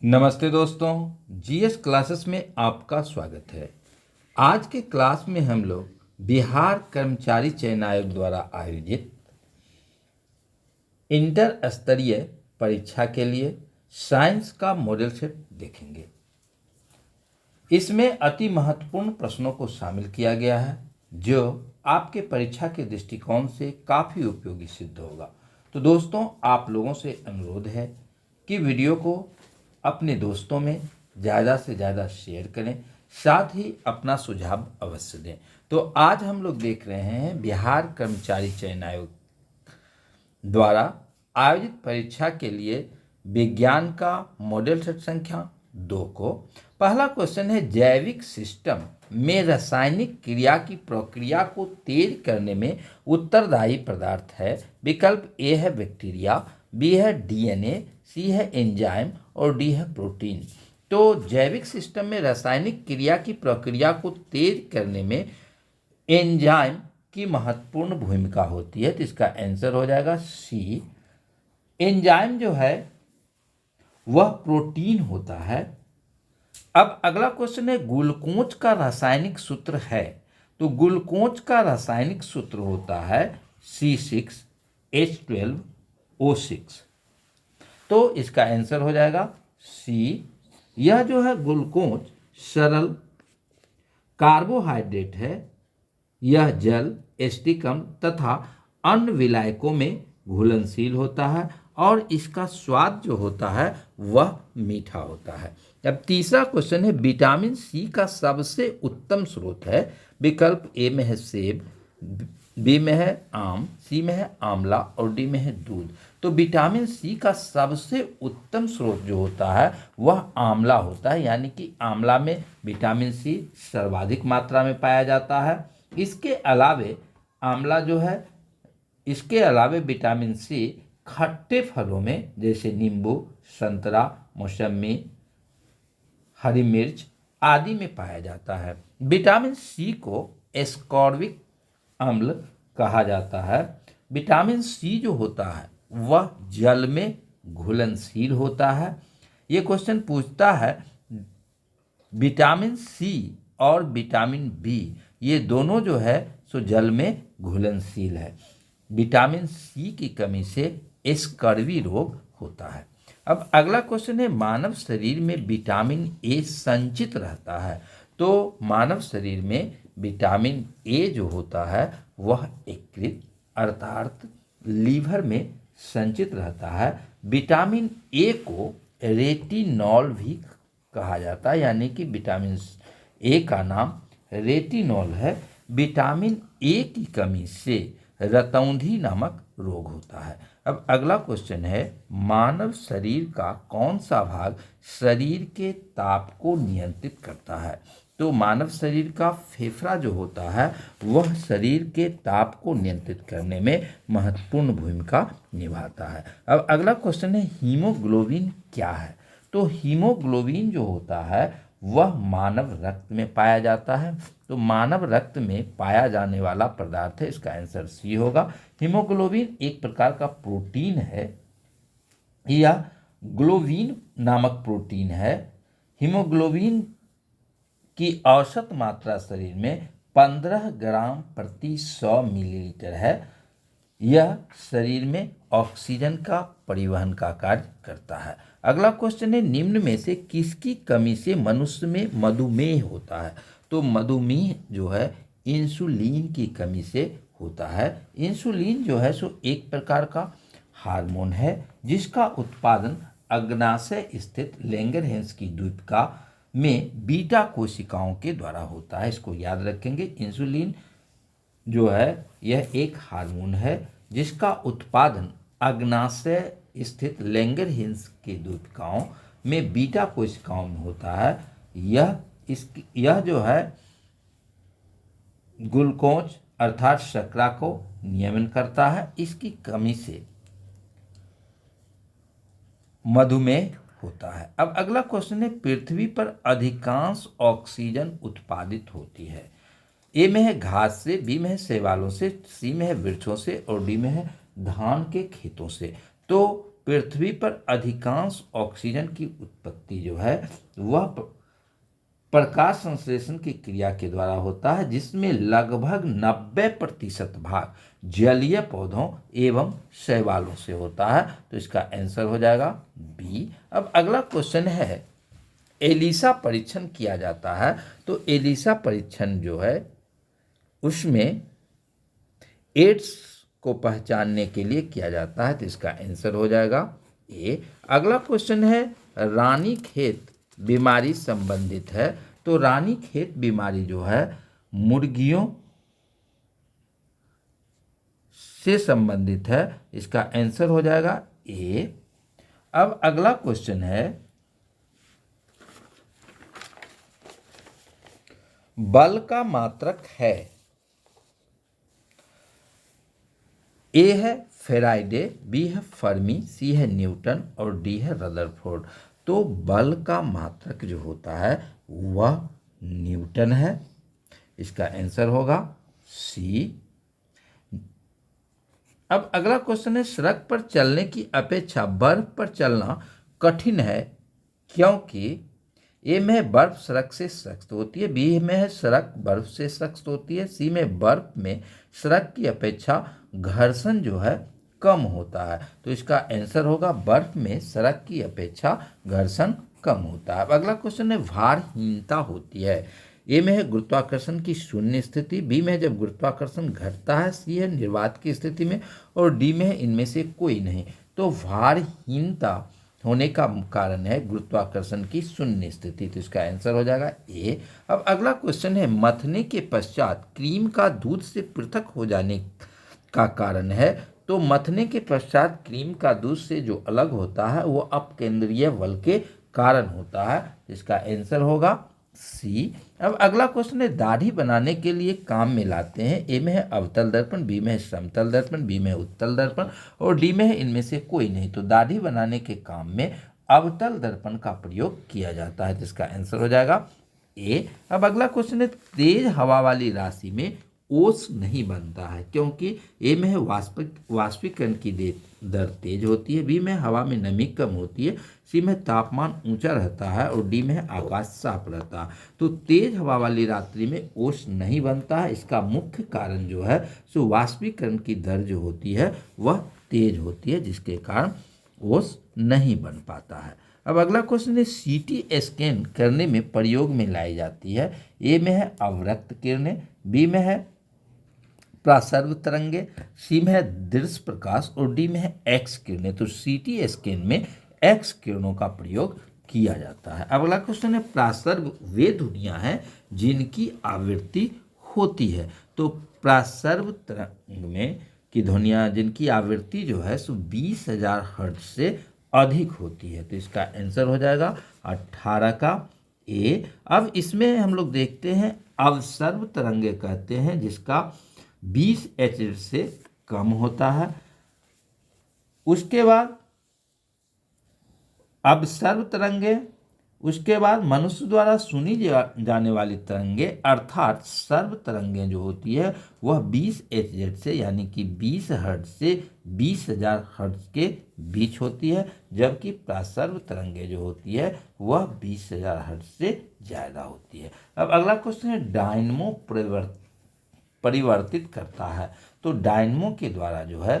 नमस्ते दोस्तों, GS classes में आपका स्वागत है। आज के क्लास में हम लोग बिहार कर्मचारी चयन आयोग द्वारा आयोजित इंटर स्तरीय परीक्षा के लिए साइंस का मॉडल सेट देखेंगे। इसमें अति महत्वपूर्ण प्रश्नों को शामिल किया गया है जो आपके परीक्षा के दृष्टिकोण से काफ़ी उपयोगी सिद्ध होगा। तो दोस्तों, आप लोगों से अनुरोध है कि वीडियो को अपने दोस्तों में ज़्यादा से ज़्यादा शेयर करें, साथ ही अपना सुझाव अवश्य दें। तो आज हम लोग देख रहे हैं बिहार कर्मचारी चयन आयोग द्वारा आयोजित परीक्षा के लिए विज्ञान का मॉडल सेट संख्या 2 को। पहला क्वेश्चन है, जैविक सिस्टम में रासायनिक क्रिया की प्रक्रिया को तेज करने में उत्तरदायी पदार्थ है। विकल्प ए है बैक्टीरिया, बी है डीएनए, सी है एंजाइम और डी है प्रोटीन। तो जैविक सिस्टम में रासायनिक क्रिया की प्रक्रिया को तेज करने में एंजाइम की महत्वपूर्ण भूमिका होती है, तो इसका आंसर हो जाएगा सी। एंजाइम जो है वह प्रोटीन होता है। अब अगला क्वेश्चन है, ग्लूकोज का रासायनिक सूत्र है। तो ग्लूकोज का रासायनिक सूत्र होता है C6H12O6। तो इसका आंसर हो जाएगा सी। यह जो है ग्लूकोज सरल कार्बोहाइड्रेट है। यह जल, एसिटिक अम्ल तथा अन्य विलायकों में घुलनशील होता है और इसका स्वाद जो होता है वह मीठा होता है। अब तीसरा क्वेश्चन है, विटामिन सी का सबसे उत्तम स्रोत है। विकल्प ए में है सेब, बी में है आम, सी में है आंवला और डी में है दूध। तो विटामिन सी का सबसे उत्तम स्रोत जो होता है वह आंवला होता है, यानी कि आंवला में विटामिन सी सर्वाधिक मात्रा में पाया जाता है। इसके अलावे आंवला जो है, इसके अलावे विटामिन सी खट्टे फलों में जैसे नींबू, संतरा, मौसमी, हरी मिर्च आदि में पाया जाता है। विटामिन सी को एस्कॉर्बिक अम्ल कहा जाता है। विटामिन सी जो होता है वह जल में घुलनशील होता है। ये क्वेश्चन पूछता है विटामिन सी और विटामिन बी ये दोनों जो है सो जल में घुलनशील है। विटामिन सी की कमी से स्कर्वी रोग होता है। अब अगला क्वेश्चन है, मानव शरीर में विटामिन ए संचित रहता है। तो मानव शरीर में विटामिन ए जो होता है वह यकृत अर्थात लीवर में संचित रहता है। विटामिन ए को रेटिनॉल भी कहा जाता है, यानी कि विटामिन ए का नाम रेटिनॉल है। विटामिन ए की कमी से रतौंधी नामक रोग होता है। अब अगला क्वेश्चन है, मानव शरीर का कौन सा भाग शरीर के ताप को नियंत्रित करता है। तो मानव शरीर का फेफड़ा जो होता है वह शरीर के ताप को नियंत्रित करने में महत्वपूर्ण भूमिका निभाता है। अब अगला क्वेश्चन है, हीमोग्लोबिन क्या है। तो हीमोग्लोबिन जो होता है वह मानव रक्त में पाया जाता है। तो मानव रक्त में पाया जाने वाला पदार्थ है, इसका आंसर सी होगा। हीमोग्लोबिन एक प्रकार का प्रोटीन है या ग्लोबिन नामक प्रोटीन है। हीमोग्लोबिन की औसत मात्रा शरीर में 15 ग्राम प्रति 100 मिलीलीटर है। यह शरीर में ऑक्सीजन का परिवहन का कार्य करता है। अगला क्वेश्चन है, निम्न में से किसकी कमी से मनुष्य में मधुमेह होता है। तो मधुमेह जो है इंसुलिन की कमी से होता है। इंसुलिन जो है सो एक प्रकार का हार्मोन है जिसका उत्पादन अग्नाशय स्थित लैंगरहैंस की द्वीपिका में बीटा कोशिकाओं के द्वारा होता है। इसको याद रखेंगे, इंसुलिन जो है यह एक हार्मोन है जिसका उत्पादन अग्नाशय स्थित लैंगरहैंस के द्वीपिकाओं में बीटा कोशिकाओं में होता है। यह जो है ग्लूकोज अर्थात शर्करा को नियमन करता है। इसकी कमी से मधुमेह होता है। अब अगला क्वेश्चन है, पृथ्वी पर अधिकांश ऑक्सीजन उत्पादित होती है। ए में है घास से, बी में है शैवालों से, सी में है वृक्षों से और डी में है धान के खेतों से। तो पृथ्वी पर अधिकांश ऑक्सीजन की उत्पत्ति जो है वह प्रकाश संश्लेषण की क्रिया के द्वारा होता है, जिसमें लगभग 90% भाग जलीय पौधों एवं शैवालों से होता है। तो इसका आंसर हो जाएगा बी। अब अगला क्वेश्चन है, एलिसा परीक्षण किया जाता है। तो एलिसा परीक्षण जो है उसमें एड्स को पहचानने के लिए किया जाता है। तो इसका आंसर हो जाएगा ए। अगला क्वेश्चन है, रानीखेत बीमारी संबंधित है। तो रानीखेत बीमारी जो है मुर्गियों से संबंधित है। इसका आंसर हो जाएगा ए। अब अगला क्वेश्चन है, बल का मात्रक है। ए है फेराइडे, बी है फर्मी, सी है न्यूटन और डी है रदरफोर्ड। तो बल का मात्रक जो होता है वह न्यूटन है। इसका आंसर होगा सी। अब अगला क्वेश्चन है, सड़क पर चलने की अपेक्षा बर्फ पर चलना कठिन है क्योंकि ए में है बर्फ सड़क से सख्त होती है, बी में है सड़क बर्फ से सख्त होती है, सी में बर्फ में सड़क की अपेक्षा घर्षण जो है कम होता है। तो इसका आंसर होगा बर्फ में सड़क की अपेक्षा घर्षण कम होता है। अब अगला क्वेश्चन है, भारहीनता होती है। ए में है गुरुत्वाकर्षण की शून्य स्थिति, बी में है जब गुरुत्वाकर्षण घटता है, सी है निर्वात की स्थिति में और डी में है इनमें से कोई नहीं। तो भारहीनता होने का कारण है गुरुत्वाकर्षण की शून्य स्थिति। तो इसका आंसर हो जाएगा ए। अब अगला क्वेश्चन है, मथने के पश्चात क्रीम का दूध से पृथक हो जाने का कारण है। तो मथने के पश्चात क्रीम का दूध से जो अलग होता है वो अपकेंद्रीय बल के कारण होता है। इसका आंसर होगा सी। अब अगला क्वेश्चन है, दाढ़ी बनाने के लिए काम में लाते हैं। ए में है अवतल दर्पण, बी में है समतल दर्पण, बी में है उत्तल दर्पण और डी में है इनमें से कोई नहीं। तो दाढ़ी बनाने के काम में अवतल दर्पण का प्रयोग किया जाता है। तो इसका आंसर हो जाएगा ए। अब अगला क्वेश्चन है, तेज हवा वाली राशि में ओस नहीं बनता है क्योंकि ए में है वाष्पीकरण की दर तेज होती है, बी में हवा में नमी कम होती है, सी में तापमान ऊंचा रहता है और डी में है आकाश साफ रहता है। तो तेज हवा वाली रात्रि में ओस नहीं बनता है। इसका मुख्य कारण जो है सो वाष्पीकरण की दर जो होती है वह तेज होती है, जिसके कारण ओस नहीं बन पाता है। अब अगला क्वेश्चन है, सीटी स्कैन करने में प्रयोग में लाई जाती है। ए में है अवरक्त किरणें, बी में है प्रासर्व तरंगे, सी में है दृश्य प्रकाश और डी में है एक्स किरणें। तो सीटी स्कैन में एक्स किरणों का प्रयोग किया जाता है। अब अगला क्वेश्चन है, प्रासर्व वे ध्वनियां हैं जिनकी आवृत्ति होती है। तो प्रासर्व तरंग में की ध्वनियां जिनकी आवृत्ति जो है सो 20,000 हर्ट्ज से अधिक होती है। तो इसका आंसर हो जाएगा 18 का ए। अब इसमें हम लोग देखते हैं अवसर्व तरंगे कहते हैं जिसका 20 Hz से कम होता है। उसके बाद अवसर्व तरंगे, उसके बाद मनुष्य द्वारा सुनी जाने वाली तरंगे अर्थात सर्व तरंगें जो होती है वह 20 Hz से यानी कि 20 हर्ट्ज से 20,000 हर्ट्ज के बीच होती है, जबकि प्रासर्व तरंगें जो होती है वह 20,000 हर्ट्ज से ज़्यादा होती है। अब अगला क्वेश्चन है, डायनमो परिवर्तित करता है। तो डायनमो के द्वारा जो है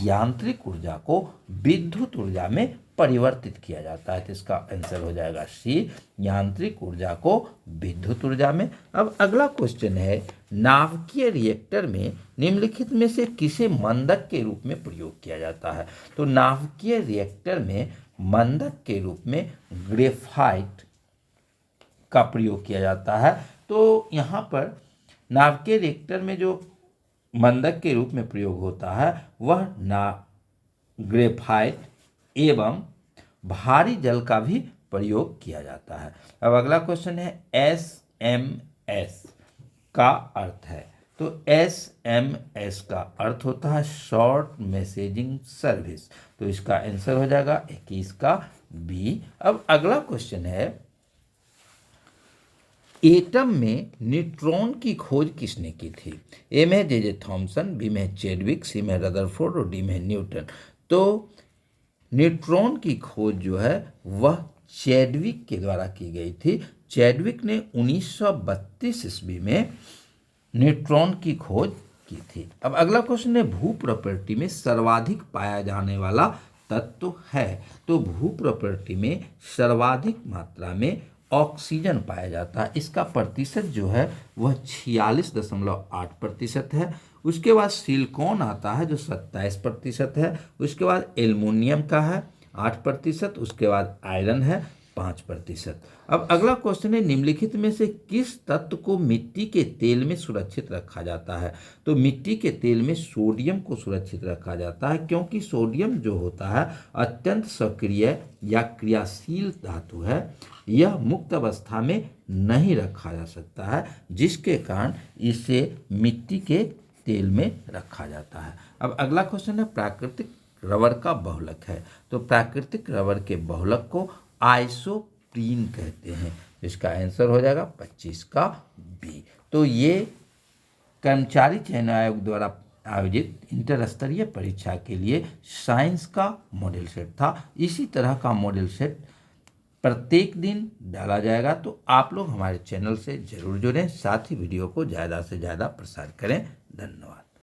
यांत्रिक ऊर्जा को विद्युत ऊर्जा में परिवर्तित किया जाता है। तो इसका आंसर हो जाएगा सी, यांत्रिक ऊर्जा को विद्युत ऊर्जा में। अब अगला क्वेश्चन है, नाभिकीय रिएक्टर में निम्नलिखित में से किसे मंदक के रूप में प्रयोग किया जाता है। तो नाभिकीय रिएक्टर में मंदक के रूप में ग्रेफाइट का प्रयोग किया जाता है। तो यहाँ पर नाभिकीय रिएक्टर में जो मंदक के रूप में प्रयोग होता है वह ग्रेफाइट एवं भारी जल का भी प्रयोग किया जाता है। अब अगला क्वेश्चन है, SMS का अर्थ है। तो SMS का अर्थ होता है शॉर्ट मैसेजिंग सर्विस। तो इसका आंसर हो जाएगा 21 का बी। अब अगला क्वेश्चन है, एटम में न्यूट्रॉन की खोज किसने की थी। ए में जे थॉमसन, बी में चेडविक, सी में रदरफोर्ड और डी में न्यूटन। तो न्यूट्रॉन की खोज जो है वह चैडविक के द्वारा की गई थी। चैडविक ने 1932 ईस्वी में न्यूट्रॉन की खोज की थी। अब अगला क्वेश्चन है, भू प्रकृति में सर्वाधिक पाया जाने वाला तत्व है। तो भू प्रकृति में सर्वाधिक मात्रा में ऑक्सीजन पाया जाता है। इसका प्रतिशत जो है वह 46.8% है। उसके बाद सिलिकॉन आता है जो 27% है। उसके बाद एल्युमिनियम का है 8%। उसके बाद आयरन है 5%। अब अगला क्वेश्चन है, निम्नलिखित में से किस तत्व को मिट्टी के तेल में सुरक्षित रखा जाता है। तो मिट्टी के तेल में सोडियम को सुरक्षित रखा जाता है, क्योंकि सोडियम जो होता है अत्यंत सक्रिय या क्रियाशील धातु है। यह मुक्त अवस्था में नहीं रखा जा सकता है, जिसके कारण इसे मिट्टी के तेल में रखा जाता है। अब अगला क्वेश्चन है, प्राकृतिक रबर का बहुलक है। तो प्राकृतिक रबर के बहुलक को आइसोप्रीन कहते हैं। इसका आंसर हो जाएगा 25 का बी। तो ये कर्मचारी चयन आयोग द्वारा आयोजित इंटर स्तरीय परीक्षा के लिए साइंस का मॉडल सेट था। इसी तरह का मॉडल सेट प्रत्येक दिन डाला जाएगा, तो आप लोग हमारे चैनल से जरूर जुड़ें, साथ ही वीडियो को ज़्यादा से ज़्यादा प्रसार करें। धन्यवाद।